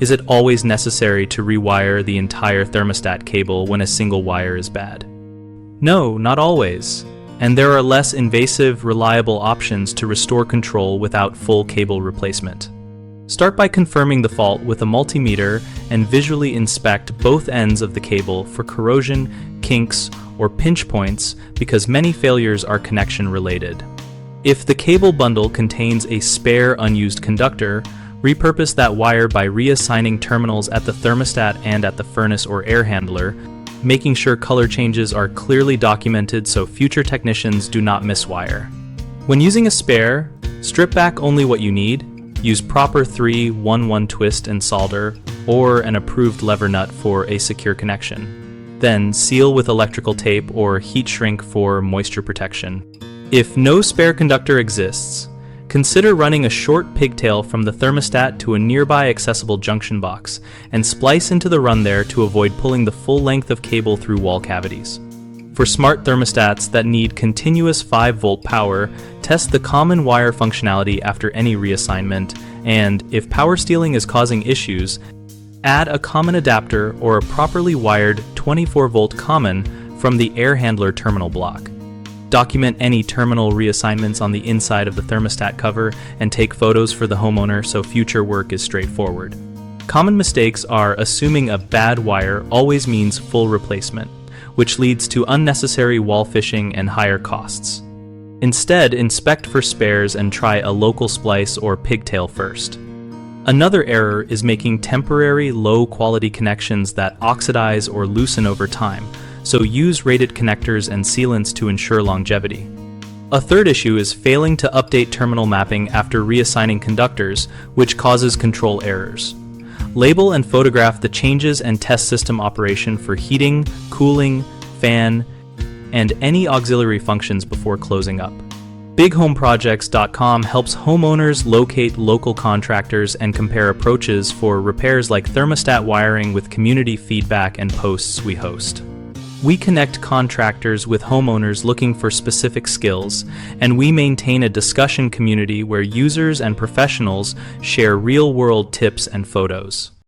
Is it always necessary to rewire the entire thermostat cable when a single wire is bad? No, not always. And there are less invasive, reliable options to restore control without full cable replacement. Start by confirming the fault with a multimeter and visually inspect both ends of the cable for corrosion, kinks, or pinch points because many failures are connection related. If the cable bundle contains a spare unused conductor, repurpose that wire by reassigning terminals at the thermostat and at the furnace or air handler, making sure color changes are clearly documented so future technicians do not miswire. When using a spare, strip back only what you need, use proper 3-1-1 twist and solder, or an approved lever nut for a secure connection. Then seal with electrical tape or heat shrink for moisture protection. If no spare conductor exists, consider running a short pigtail from the thermostat to a nearby accessible junction box and splice into the run there to avoid pulling the full length of cable through wall cavities. For smart thermostats that need continuous 5-volt power, test the common wire functionality after any reassignment, and if power stealing is causing issues, add a common adapter or a properly wired 24-volt common from the air handler terminal block. Document any terminal reassignments on the inside of the thermostat cover and take photos for the homeowner so future work is straightforward. Common mistakes are assuming a bad wire always means full replacement, which leads to unnecessary wall fishing and higher costs. Instead, inspect for spares and try a local splice or pigtail first. Another error is making temporary low-quality connections that oxidize or loosen over time, so use rated connectors and sealants to ensure longevity. A third issue is failing to update terminal mapping after reassigning conductors, which causes control errors. Label and photograph the changes and test system operation for heating, cooling, fan, and any auxiliary functions before closing up. BigHomeProjects.com helps homeowners locate local contractors and compare approaches for repairs like thermostat wiring with community feedback and posts we host. We connect contractors with homeowners looking for specific skills, and we maintain a discussion community where users and professionals share real-world tips and photos.